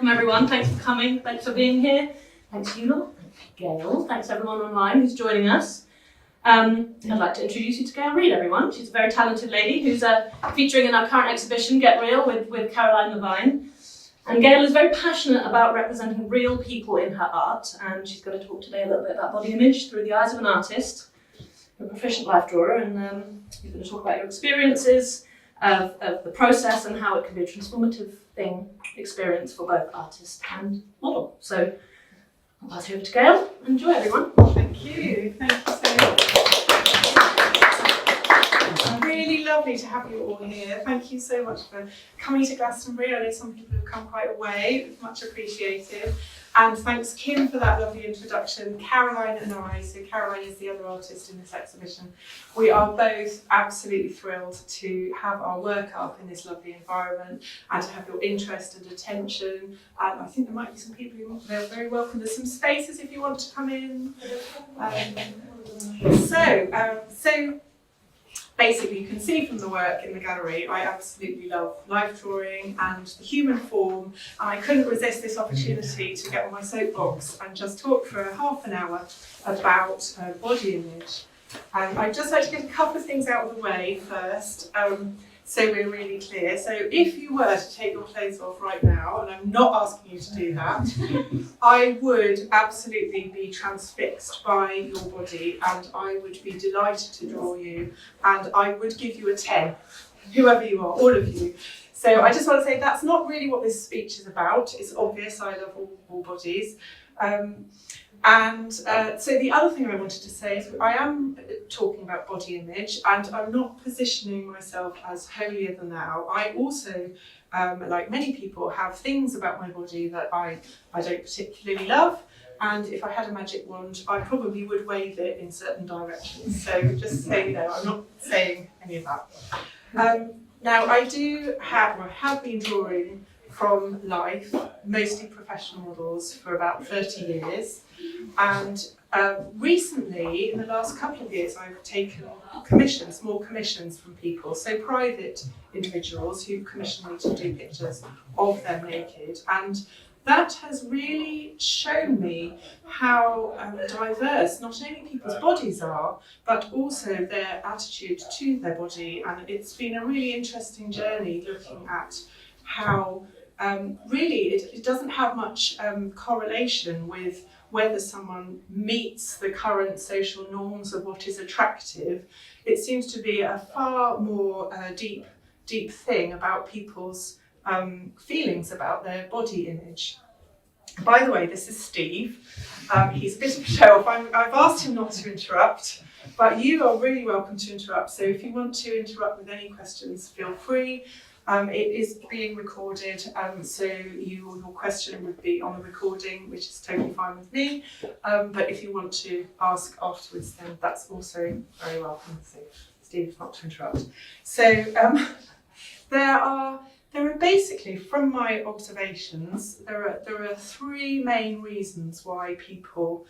welcome everyone. Thanks for coming. Thanks for being here. Thanks you lot. Gail. Thanks everyone online who's joining us. I'd like to introduce you to Gail Reid, everyone. She's a very talented lady who's featuring in our current exhibition, Get Real, with Caroline Levine. And Gail is very passionate about representing real people in her art, and she's going to talk today a little bit about body image through the eyes of an artist, a proficient life drawer, and you're going to talk about your experiences of the process and how it can be a transformative experience for both artist and model. So I'll pass you over to Gail. Enjoy, everyone. Thank you. Thank you so much. It's really lovely to have you all here. Thank you so much for coming to Glastonbury. I know some people have come quite a way. It's much appreciated. And thanks, Kim, for that lovely introduction. Caroline and I, so Caroline is the other artist in this exhibition. We are both absolutely thrilled to have our work up in this lovely environment and to have your interest and attention. And I think there might be some people who are very welcome. There's some spaces if you want to come in. So basically, you can see from the work in the gallery, I absolutely love life drawing and the human form, and I couldn't resist this opportunity to get on my soapbox and just talk for half an hour about body image. I'd just like to get a couple of things out of the way first, so we're really clear. So if you were to take your clothes off right now, and I'm not asking you to do that, I would absolutely be transfixed by your body, and I would be delighted to draw you, and I would give you a 10, whoever you are, all of you. So I just want to say that's not really what this speech is about. It's obvious I love all bodies. So the other thing I wanted to say is I am talking about body image, and I'm not positioning myself as holier than thou. I also, like many people, have things about my body that I don't particularly love, and if I had a magic wand, I probably would wave it in certain directions. So just so you know, I'm not saying any of that. Now I have been drawing from life, mostly professional models, for about 30 years. And recently, in the last couple of years, I've taken small commissions from people, so private individuals who commission me to do pictures of them naked. And that has really shown me how diverse not only people's bodies are, but also their attitude to their body. And it's been a really interesting journey looking at how really it doesn't have much correlation with whether someone meets the current social norms of what is attractive. It seems to be a far more deep thing about people's feelings about their body image. By the way, this is Steve. He's a bit of a show-off. I've asked him not to interrupt, but you are really welcome to interrupt. So if you want to interrupt with any questions, feel free. It is being recorded, so your question would be on the recording, which is totally fine with me. But if you want to ask afterwards, then that's also very welcome. So Steve, not to interrupt. So there are basically, from my observations, there are three main reasons why people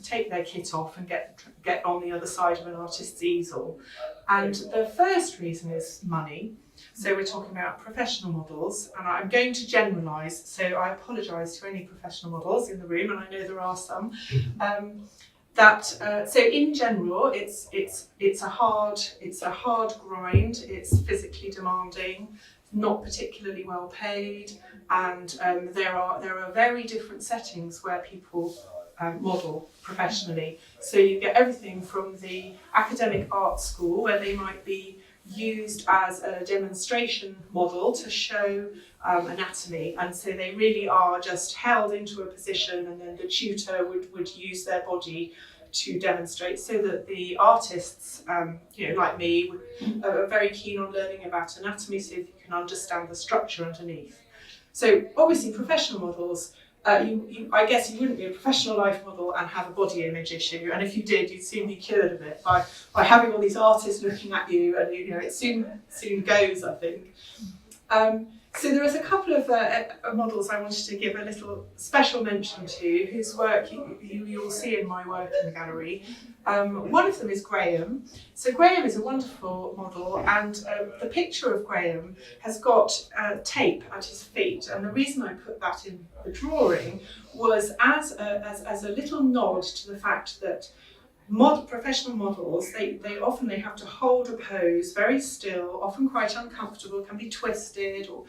take their kit off and get on the other side of an artist's easel. And the first reason is money. So we're talking about professional models, and I'm going to generalise, so I apologise to any professional models in the room, and I know there are some. So in general, it's a hard grind. It's physically demanding, not particularly well paid, and there are very different settings where people model professionally. So you get everything from the academic art school, where they might be used as a demonstration model to show anatomy, and so they really are just held into a position, and then the tutor would use their body to demonstrate, so that the artists, like me, are very keen on learning about anatomy so that you can understand the structure underneath. So obviously professional models, I guess you wouldn't be a professional life model and have a body image issue, and if you did, you'd soon be cured of it by having all these artists looking at you, and it soon goes, I think. So there is a couple of models I wanted to give a little special mention to, whose work you'll see in my work in the gallery. One of them is Graham. So Graham is a wonderful model, and the picture of Graham has got tape at his feet. And the reason I put that in the drawing was as a little nod to the fact that professional models, they often have to hold a pose very still, often quite uncomfortable, can be twisted, or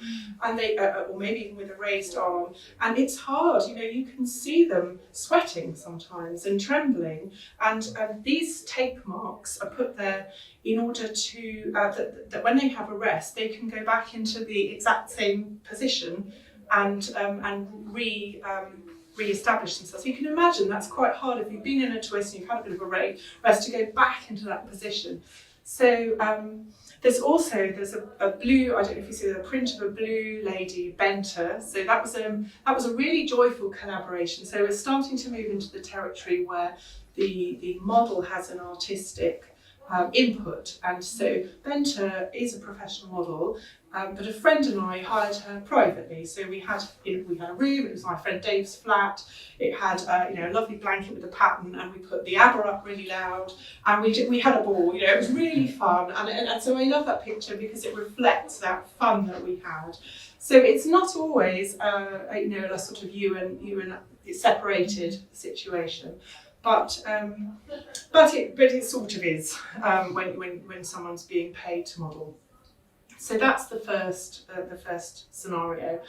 maybe even with a raised arm, and it's hard. You can see them sweating sometimes and trembling, and these tape marks are put there in order to that when they have a rest, they can go back into the exact same position and re-establish themselves. So you can imagine that's quite hard if you've been in a twist and you've had a bit of a rest to go back into that position. So there's a blue, I don't know if you see the print of a blue lady, Benter. So that was a really joyful collaboration. So we're starting to move into the territory where the model has an artistic input, and so Benter is a professional model, but a friend and I hired her privately. So we had a room. It was my friend Dave's flat. It had a lovely blanket with a pattern, and we put the ABBA up really loud, and we had a ball. It was really fun, and so I love that picture because it reflects that fun that we had. So it's not always a sort of you and separated situation. But it sort of is when someone's being paid to model. So that's the first scenario.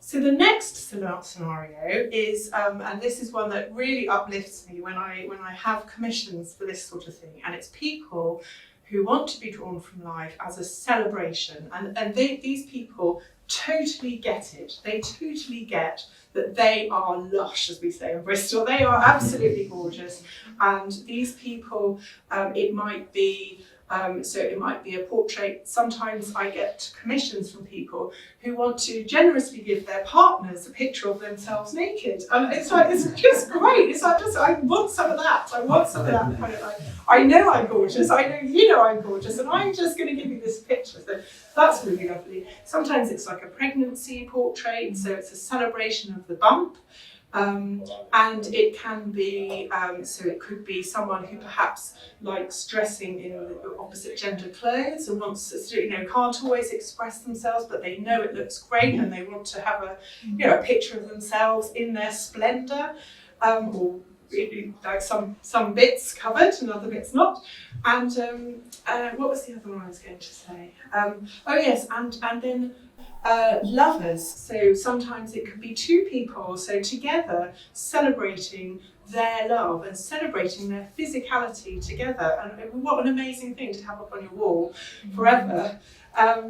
So the next scenario is, and this is one that really uplifts me when I have commissions for this sort of thing, and it's people who want to be drawn from life as a celebration, and these people totally get it. They totally get that they are lush, as we say in Bristol. They are absolutely gorgeous, and these people, it might be a portrait. Sometimes I get commissions from people who want to generously give their partners a picture of themselves naked, and it's just great. It's like, I want some of that. I want some of that kind of like, I know I'm gorgeous. I know you know I'm gorgeous, and I'm just going to give you this picture. So that's really lovely. Sometimes it's like a pregnancy portrait, so it's a celebration of the bump. And it can be, so it could be someone who perhaps likes dressing in the opposite gender clothes and wants to, can't always express themselves, but they know it looks great and they want to have a picture of themselves in their splendour, or like some bits covered and other bits not. And what was the other one I was going to say? And then lovers. So sometimes it can be two people, so together celebrating their love and celebrating their physicality together. And what an amazing thing to have up on your wall forever.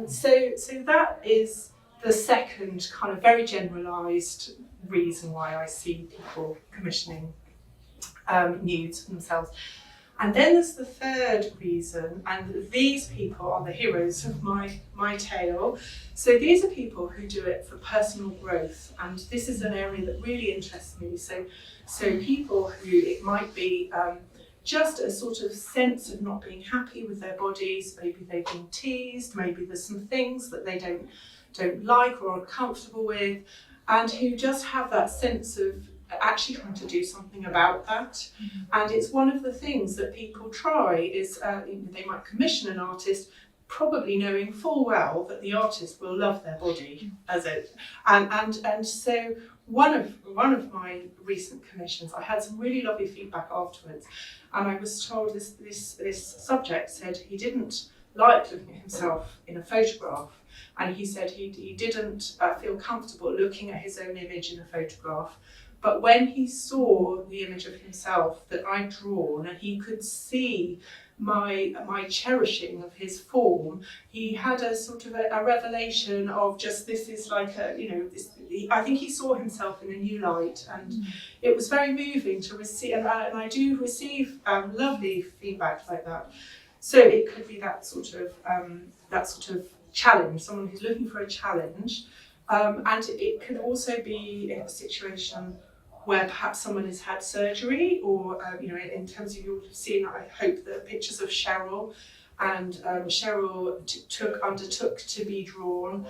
So that is the second kind of very generalised reason why I see people commissioning nudes for themselves. And then there's the third reason, and these people are the heroes of my tale. So these are people who do it for personal growth, and this is an area that really interests me. So people who, it might be just a sort of sense of not being happy with their bodies, maybe they've been teased, maybe there's some things that they don't like or are uncomfortable with, and who just have that sense of actually trying to do something about that. Mm-hmm. And it's one of the things that people try is they might commission an artist, probably knowing full well that the artist will love their body as it. And so one of my recent commissions, I had some really lovely feedback afterwards, and I was told this subject said he didn't like looking at himself in a photograph, and he said he didn't feel comfortable looking at his own image in a photograph. But when he saw the image of himself that I'd drawn, and he could see my cherishing of his form, he had a sort of a revelation of just, this is like I think he saw himself in a new light, and it was very moving to receive, and I do receive lovely feedback like that. So it could be that sort of challenge, someone who's looking for a challenge, and it can also be in a situation where perhaps someone has had surgery, or in terms of, you'll have seen, I hope, the pictures of Cheryl, and Cheryl undertook to be drawn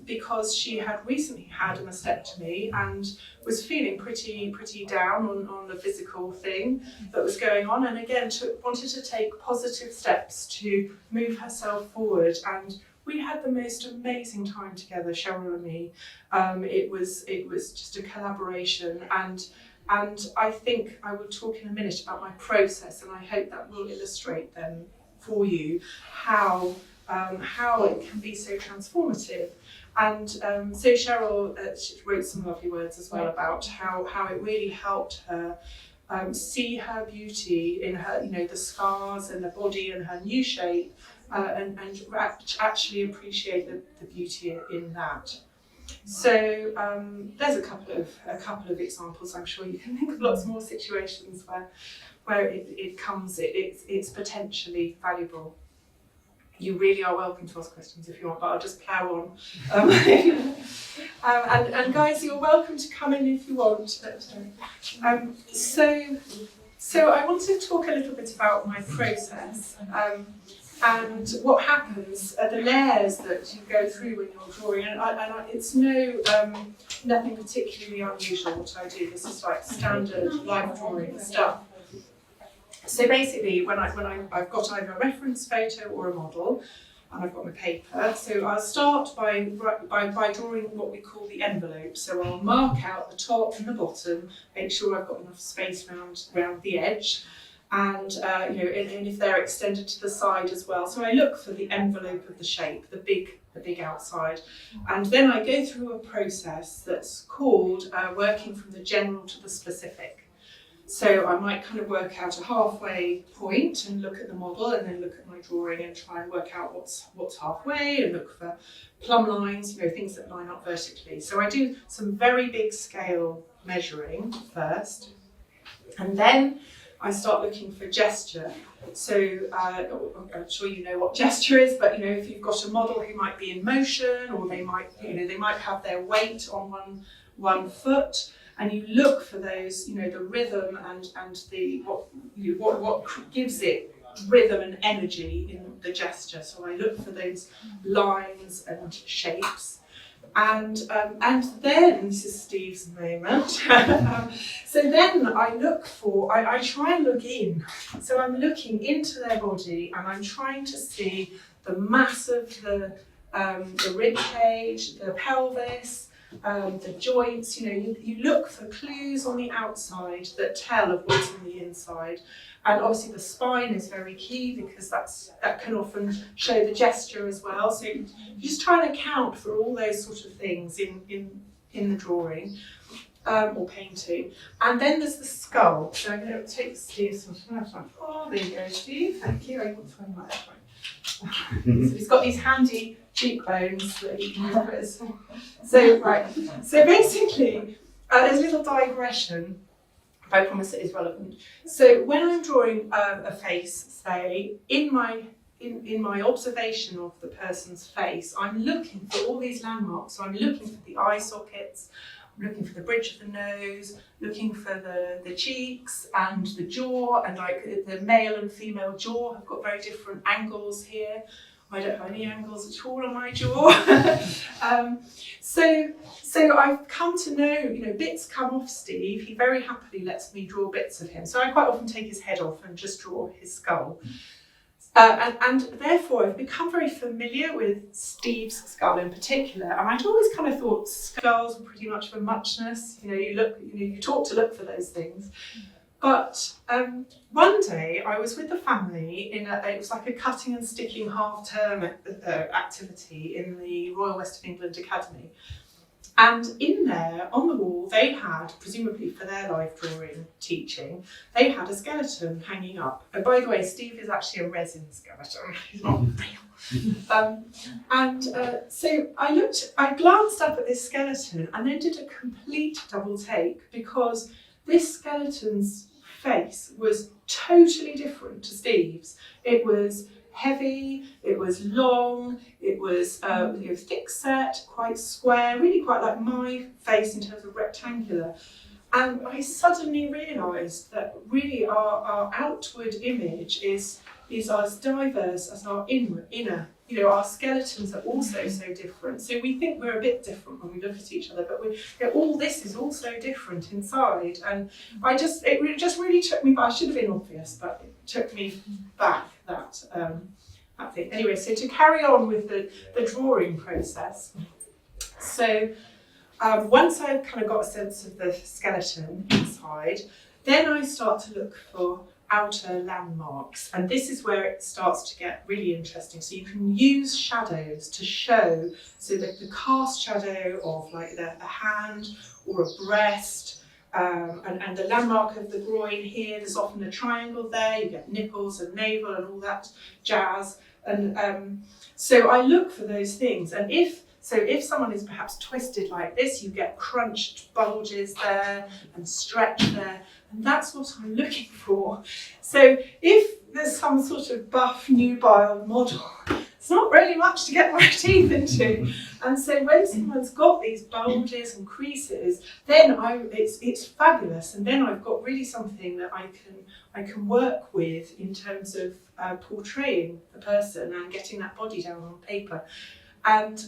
because she had recently had a mastectomy and was feeling pretty down on the physical thing that was going on, and again wanted to take positive steps to move herself forward. And we had the most amazing time together, Cheryl and me. It was just a collaboration, and I think I will talk in a minute about my process, and I hope that will illustrate then for you how it can be so transformative. And so Cheryl she wrote some lovely words as well about how it really helped her see her beauty in her, the scars and the body and her new shape, and actually appreciate the beauty in that. So there's a couple of examples. I'm sure you can think of lots more situations where it's potentially valuable. You really are welcome to ask questions if you want, but I'll just plough on. And guys, you're welcome to come in if you want. So I want to talk a little bit about my process. And what happens are the layers that you go through when you're drawing, and it's nothing particularly unusual what I do. This is like standard life drawing stuff. So basically, when I've got either a reference photo or a model, and I've got my paper, so I'll start by drawing what we call the envelope. So I'll mark out the top and the bottom, make sure I've got enough space around the edge. And and if they're extended to the side as well. So I look for the envelope of the shape, the big outside, and then I go through a process that's called working from the general to the specific. So I might kind of work out a halfway point and look at the model, and then look at my drawing and try and work out what's halfway, and look for plumb lines, things that line up vertically. So I do some very big scale measuring first, and then I start looking for gesture. So I'm sure you know what gesture is, but if you've got a model who might be in motion, or they might have their weight on one foot, and you look for those, the rhythm and the what gives it rhythm and energy in the gesture. So I look for those lines and shapes. And then, this is Steve's moment, so then I try and look in. So I'm looking into their body, and I'm trying to see the mass of the rib cage, the pelvis, the joints. You look for clues on the outside that tell of what's on the inside. And obviously the spine is very key, because that can often show the gesture as well. So you just try and account for all those sort of things in the drawing or painting. And then there's the skull. So I'm going to take Steve's. Oh, there you go, Steve. Thank you. I want to find that. So he's got these handy cheekbones that he can put his. So basically, there's a little digression. I promise it is relevant. So when I'm drawing a face, say, in my observation of the person's face, I'm looking for all these landmarks. So I'm looking for the eye sockets, I'm looking for the bridge of the nose, looking for the cheeks and the jaw, and like the male and female jaw have got very different angles here. I don't have any angles at all on my jaw. So I've come to know, bits come off Steve. He very happily lets me draw bits of him. So I quite often take his head off and just draw his skull. And therefore I've become very familiar with Steve's skull in particular. And I'd always kind of thought skulls were pretty much of a muchness. You taught to look for those things. But one day I was with the family it was like a cutting and sticking half-term activity in the Royal West of England Academy. And in there, on the wall, they had, presumably for their life drawing teaching, they had a skeleton hanging up. And by the way, Steve is actually a resin skeleton, he's not real. So I glanced up at this skeleton and then did a complete double take, because this skeleton's face was totally different to Steve's. It was heavy, it was long, it was thick set, quite square, really quite like my face in terms of rectangular. And I suddenly realised that really our outward image is is as diverse as our inner. Our skeletons are also so different. So we think we're a bit different when we look at each other, but all this is also different inside. And it just really took me back. I should have been obvious, but it took me back that thing. Anyway, so to carry on with the drawing process. So once I've kind of got a sense of the skeleton inside, then I start to look for outer landmarks, and this is where it starts to get really interesting. So you can use shadows to show, so that the cast shadow of like the hand or a breast, and the landmark of the groin here, there's often a triangle there, you get nipples and navel and all that jazz. And so I look for those things, and if someone is perhaps twisted like this, you get crunched bulges there and stretch there, and that's what I'm looking for. So if there's some sort of buff, nubile model, it's not really much to get my teeth into. And so when someone's got these bulges and creases, then it's fabulous, and then I've got really something that I can work with in terms of portraying the person and getting that body down on paper. And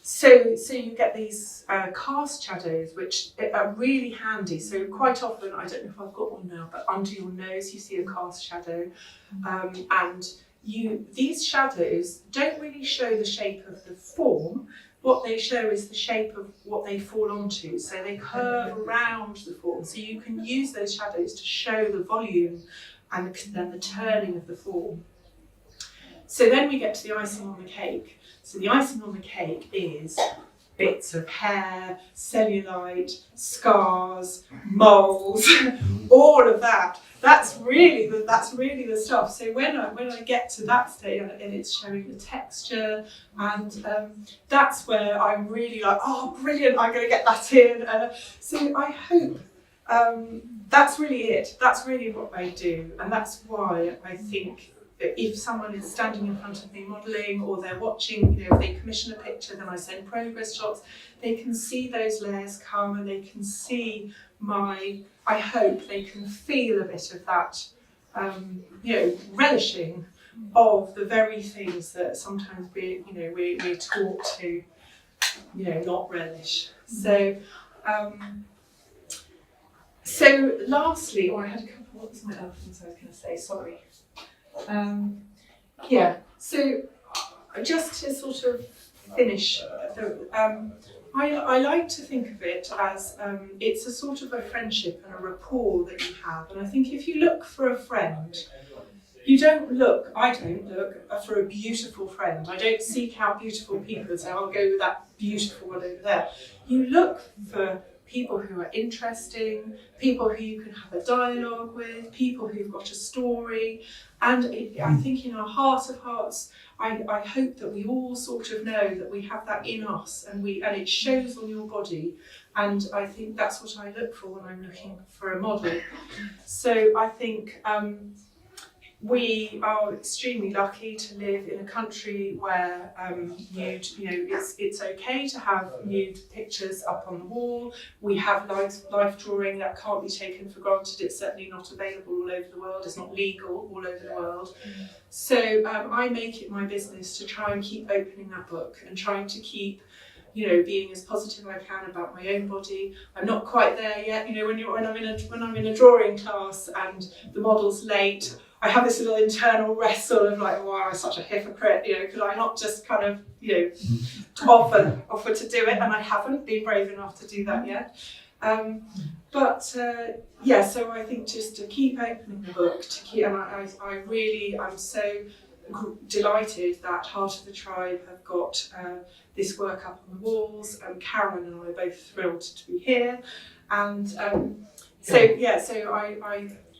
so you get these cast shadows, which are really handy. So quite often, I don't know if I've got one now, but under your nose you see a cast shadow, and these shadows don't really show the shape of the form. What they show is the shape of what they fall onto. So they curve around the form. So you can use those shadows to show the volume and the turning of the form. So then we get to the icing on the cake. So the icing on the cake is bits of hair, cellulite, scars, moles, all of that. That's really the stuff. So when I get to that stage, and it's showing the texture, and that's where I'm really like, oh, brilliant! I'm going to get that in. So I hope that's really it. That's really what I do, and that's why I think that if someone is standing in front of me modelling, or they're watching, if they commission a picture, then I send progress shots, they can see those layers come, and they can see I hope they can feel a bit of that, relishing of the very things that sometimes we're taught to, not relish. So lastly, I had a couple, what was my other things I was going to say, sorry. So just to sort of finish, I like to think of it as it's a sort of a friendship and a rapport that you have. And I think if you look for a friend, I don't look for a beautiful friend. I don't seek out beautiful people and say, I'll go with that beautiful one over there. You look for people who are interesting, people who you can have a dialogue with, people who've got a story. And I think in our heart of hearts, I hope that we all sort of know that we have that in us, and it shows on your body. And I think that's what I look for when I'm looking for a model. So I think we are extremely lucky to live in a country where it's okay to have nude pictures up on the wall. We have life drawing that can't be taken for granted. It's certainly not available all over the world. It's not legal all over the world. So I make it my business to try and keep opening that book and trying to keep being as positive as I can about my own body. I'm not quite there yet. When I'm in a drawing class and the model's late, I have this little internal wrestle of like, wow, I'm such a hypocrite. Could I not just kind of, offer to do it? And I haven't been brave enough to do that yet. So I think just to keep opening the book, I'm so delighted that Heart of the Tribe have got this work up on the walls. Karen and I are both thrilled to be here. And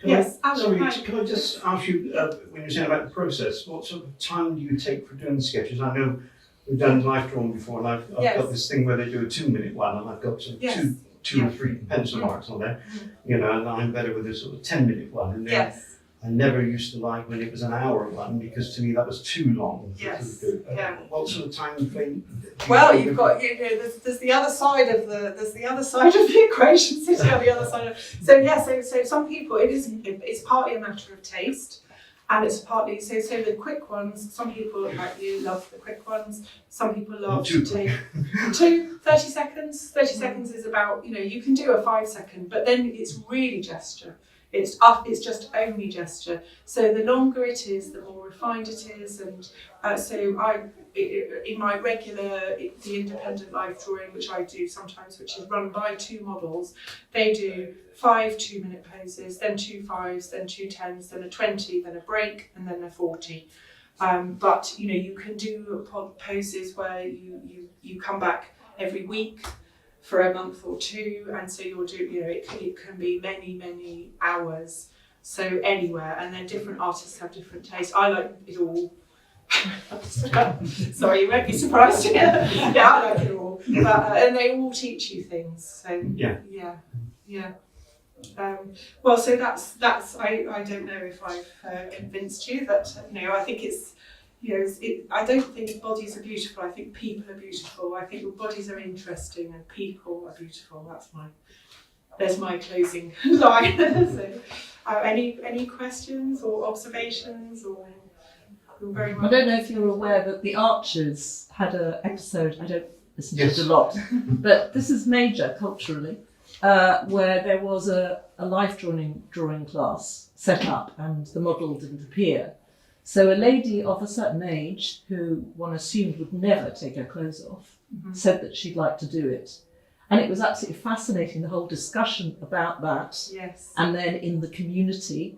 Yes, Alan, can I just ask you, when you're saying about the process, what sort of time do you take for doing the sketches? I know we've done life drawing before, and I've got this thing where they do a 2-minute one, and I've got sort of two or three pencil marks on there, and I'm better with a sort of 10-minute one. And then I never used to like when it was an hour one, because to me that was too long. What sort of time frame? Well, you've got there's the other side of the equation sitting on the other side of. So some people it's partly a matter of taste. And it's partly, so the quick ones, some people like you love the quick ones, some people love to take 30 seconds. 30 seconds is about, you can do a 5 second, but then it's really gesture. It's just only gesture. So the longer it is, the more refined it is. And in my regular, the independent life drawing, which I do sometimes, which is run by 2 models, they do 5 2-minute poses, then 2 5s, then 2 10s, then a 20, then a break, and then a 40. But you can do poses where you come back every week for a month or 2, and so you'll do, it can be many hours, so anywhere, and then different artists have different tastes. I like it all. Sorry, you won't be surprised. Yeah, I like it all. But, and they all teach you things. So yeah. Well, so that's. I don't know if I've convinced you that I think it's. I don't think bodies are beautiful. I think people are beautiful. I think bodies are interesting and people are beautiful. There's my closing line. So, any questions or observations or? Very I don't know if you're aware that the Archers had an episode. I don't listen to it a lot, but this is major culturally, where there was a life drawing class set up and the model didn't appear. So a lady of a certain age, who one assumed would never take her clothes off, said that she'd like to do it. And it was absolutely fascinating, the whole discussion about that. Yes. And then in the community.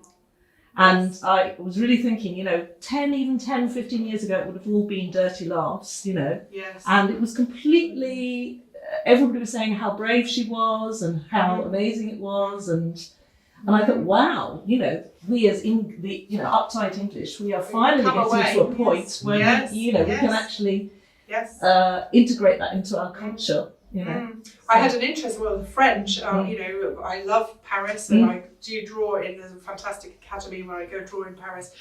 And I was really thinking, 10, 15 years ago, it would have all been dirty laughs, Yes. And it was completely, everybody was saying how brave she was and how amazing it was. And I thought, wow, we as in the, uptight English, we are finally getting to a point where, we can actually integrate that into our culture. I had an interest in French. I love Paris, and I do draw in the fantastic academy where I go draw in Paris.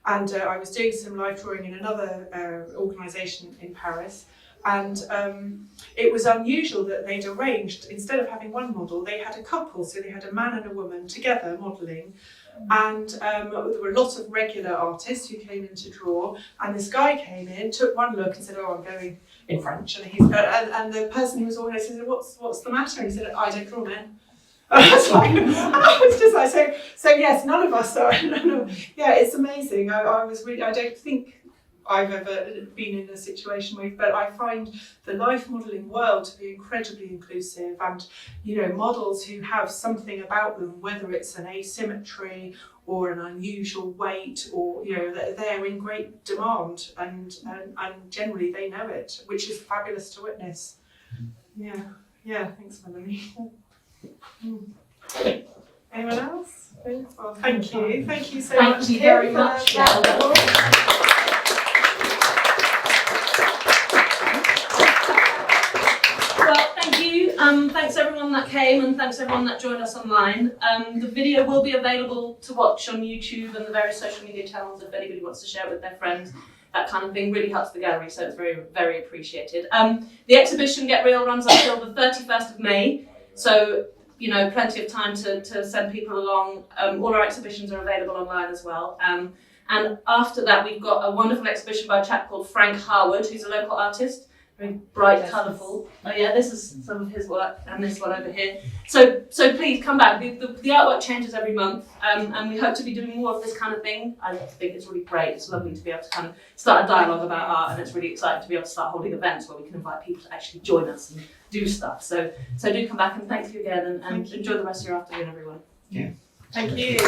And I was doing some life drawing in another organisation in Paris. And it was unusual that they'd arranged, instead of having one model, they had a couple. So they had a man and a woman together modelling. And there were lots of regular artists who came in to draw. And this guy came in, took one look and said, "Oh, I'm going," in French. And the person who was organising said, what's the matter? And he said, "I don't draw men." I was just like, so yes, none of us are. Yeah, it's amazing. I don't think I've ever been in a situation but I find the life modelling world to be incredibly inclusive, and models who have something about them, whether it's an asymmetry or an unusual weight, or they're in great demand, and generally they know it, which is fabulous to witness. Yeah. Thanks, Melanie. Anyone else? Well, thank you so much. Thank you very much. Thanks everyone that came, and thanks everyone that joined us online. The video will be available to watch on YouTube and the various social media channels if anybody wants to share it with their friends. That kind of thing really helps the gallery, so it's very, very appreciated. The exhibition Get Real runs until the 31st of May, so plenty of time to send people along. All our exhibitions are available online as well. And after that, we've got a wonderful exhibition by a chap called Frank Harwood, who's a local artist. Very bright, colourful. Oh yeah, this is some of his work, and this one over here. So please come back. The artwork changes every month, and we hope to be doing more of this kind of thing. I think it's really great. It's lovely to be able to kind of start a dialogue about art, and it's really exciting to be able to start holding events where we can invite people to actually join us and do stuff. So do come back, and thank you again, and enjoy the rest of your afternoon, everyone. Yeah. Thank you.